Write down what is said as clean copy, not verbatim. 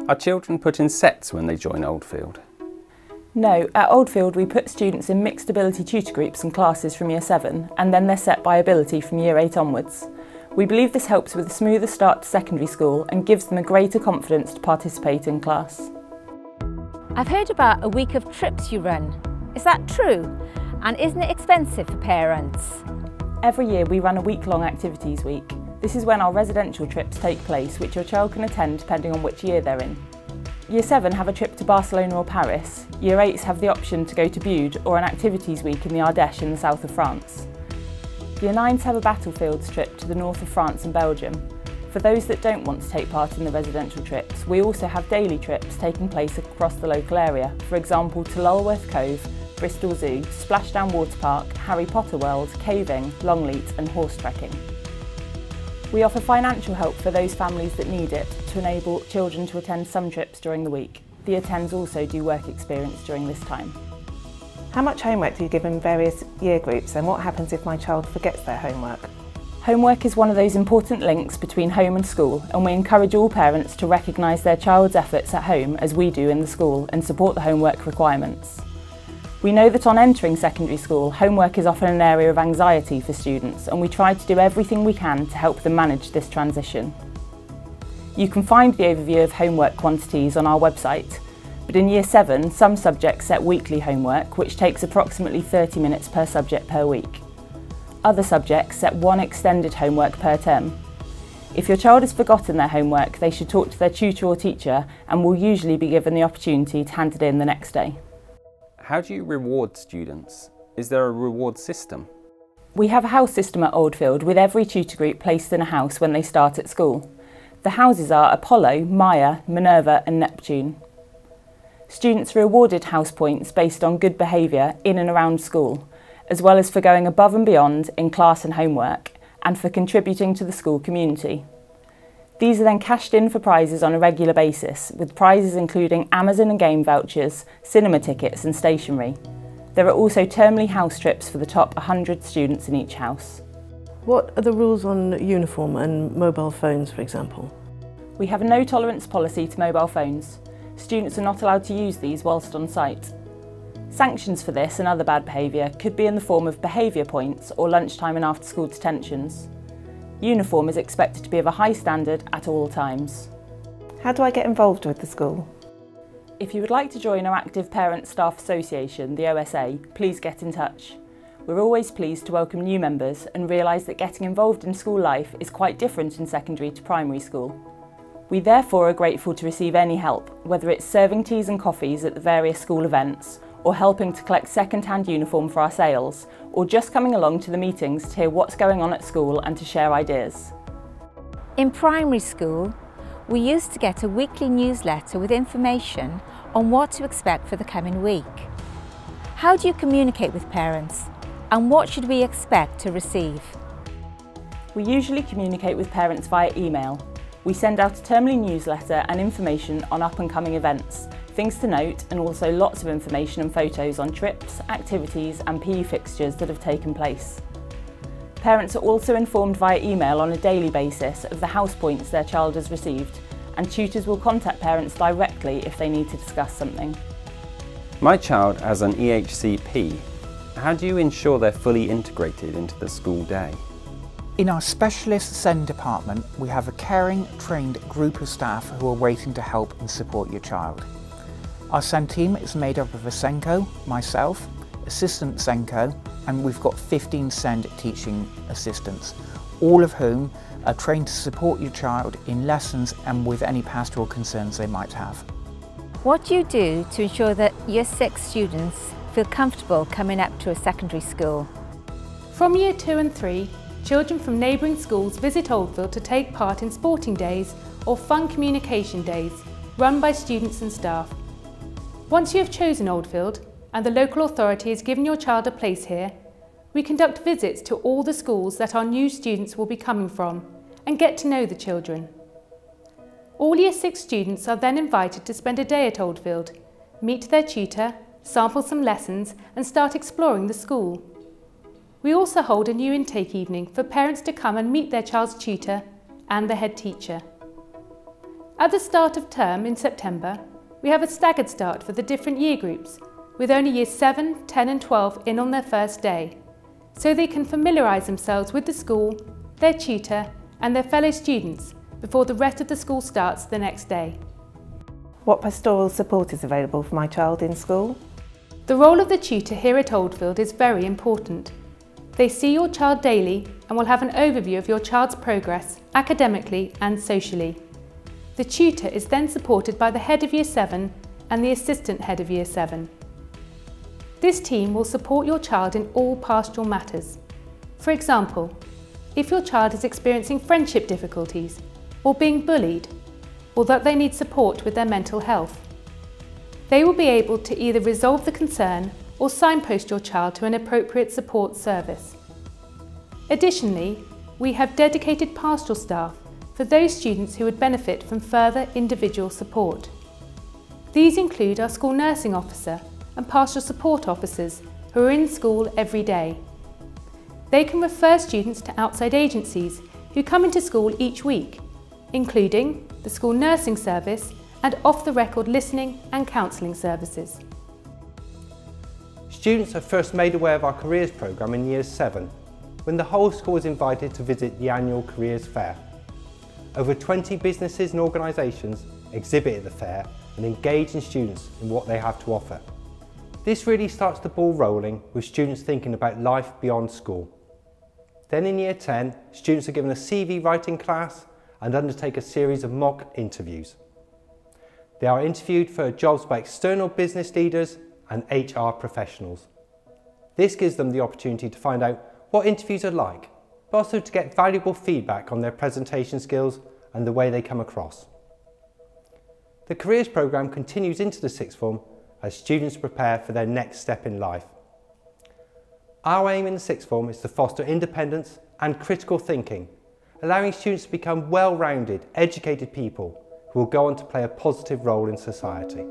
Are children put in sets when they join Oldfield? No, at Oldfield we put students in mixed ability tutor groups and classes from Year 7 and then they're set by ability from Year 8 onwards. We believe this helps with a smoother start to secondary school and gives them a greater confidence to participate in class. I've heard about a week of trips you run. Is that true? And isn't it expensive for parents? Every year we run a week-long activities week. This is when our residential trips take place, which your child can attend depending on which year they're in. Year 7 have a trip to Barcelona or Paris. Year 8s have the option to go to Bude or an activities week in the Ardèche in the south of France. Year 9s have a battlefields trip to the north of France and Belgium. For those that don't want to take part in the residential trips, we also have daily trips taking place across the local area, for example to Lulworth Cove, Bristol Zoo, Splashdown Water Park, Harry Potter World, caving, Longleat and horse trekking. We offer financial help for those families that need it to enable children to attend some trips during the week. The attends also do work experience during this time. How much homework do you give in various year groups and what happens if my child forgets their homework? Homework is one of those important links between home and school, and we encourage all parents to recognise their child's efforts at home as we do in the school and support the homework requirements. We know that on entering secondary school, homework is often an area of anxiety for students and we try to do everything we can to help them manage this transition. You can find the overview of homework quantities on our website, but in Year 7, some subjects set weekly homework, which takes approximately 30 minutes per subject per week. Other subjects set one extended homework per term. If your child has forgotten their homework, they should talk to their tutor or teacher and will usually be given the opportunity to hand it in the next day. How do you reward students? Is there a reward system? We have a house system at Oldfield with every tutor group placed in a house when they start at school. The houses are Apollo, Maya, Minerva and Neptune. Students are awarded house points based on good behaviour in and around school, as well as for going above and beyond in class and homework, and for contributing to the school community. These are then cashed in for prizes on a regular basis, with prizes including Amazon and game vouchers, cinema tickets and stationery. There are also termly house trips for the top 100 students in each house. What are the rules on uniform and mobile phones, for example? We have a no tolerance policy to mobile phones. Students are not allowed to use these whilst on site. Sanctions for this and other bad behaviour could be in the form of behaviour points or lunchtime and after school detentions. Uniform is expected to be of a high standard at all times. How do I get involved with the school? If you would like to join our Active Parent Staff Association, the OSA, please get in touch. We're always pleased to welcome new members and realise that getting involved in school life is quite different in secondary to primary school. We therefore are grateful to receive any help, whether it's serving teas and coffees at the various school events, or helping to collect second-hand uniform for our sales, or just coming along to the meetings to hear what's going on at school and to share ideas. In primary school, we used to get a weekly newsletter with information on what to expect for the coming week. How do you communicate with parents, and what should we expect to receive? We usually communicate with parents via email. We send out a termly newsletter and information on up-and-coming events, things to note, and also lots of information and photos on trips, activities and PE fixtures that have taken place. Parents are also informed via email on a daily basis of the house points their child has received, and tutors will contact parents directly if they need to discuss something. My child has an EHCP. How do you ensure they're fully integrated into the school day? In our specialist SEND department, we have a caring, trained group of staff who are waiting to help and support your child. Our SEND team is made up of a SENCO, myself, assistant SENCO, and we've got 15 SEND teaching assistants, all of whom are trained to support your child in lessons and with any pastoral concerns they might have. What do you do to ensure that Year 6 students feel comfortable coming up to a secondary school? From Year 2 and 3, children from neighbouring schools visit Oldfield to take part in sporting days or fun communication days run by students and staff. Once you have chosen Oldfield and the local authority has given your child a place here, we conduct visits to all the schools that our new students will be coming from and get to know the children. All Year 6 students are then invited to spend a day at Oldfield, meet their tutor, sample some lessons and start exploring the school. We also hold a new intake evening for parents to come and meet their child's tutor and the head teacher. At the start of term in September, we have a staggered start for the different year groups, with only Years 7, 10 and 12 in on their first day, so they can familiarise themselves with the school, their tutor and their fellow students before the rest of the school starts the next day. What pastoral support is available for my child in school? The role of the tutor here at Oldfield is very important. They see your child daily and will have an overview of your child's progress academically and socially. The tutor is then supported by the head of Year 7 and the assistant head of Year 7. This team will support your child in all pastoral matters. For example, if your child is experiencing friendship difficulties or being bullied, or that they need support with their mental health, they will be able to either resolve the concern or signpost your child to an appropriate support service. Additionally, we have dedicated pastoral staff for those students who would benefit from further individual support. These include our school nursing officer and pastoral support officers who are in school every day. They can refer students to outside agencies who come into school each week, including the school nursing service and off-the-record listening and counselling services. Students are first made aware of our careers programme in Year 7, when the whole school is invited to visit the annual careers fair. Over 20 businesses and organisations exhibit at the fair and engage in students in what they have to offer. This really starts the ball rolling with students thinking about life beyond school. Then in Year 10, students are given a CV writing class and undertake a series of mock interviews. They are interviewed for jobs by external business leaders and HR professionals. This gives them the opportunity to find out what interviews are like, but also to get valuable feedback on their presentation skills and the way they come across. The careers programme continues into the sixth form as students prepare for their next step in life. Our aim in the sixth form is to foster independence and critical thinking, allowing students to become well-rounded, educated people who will go on to play a positive role in society.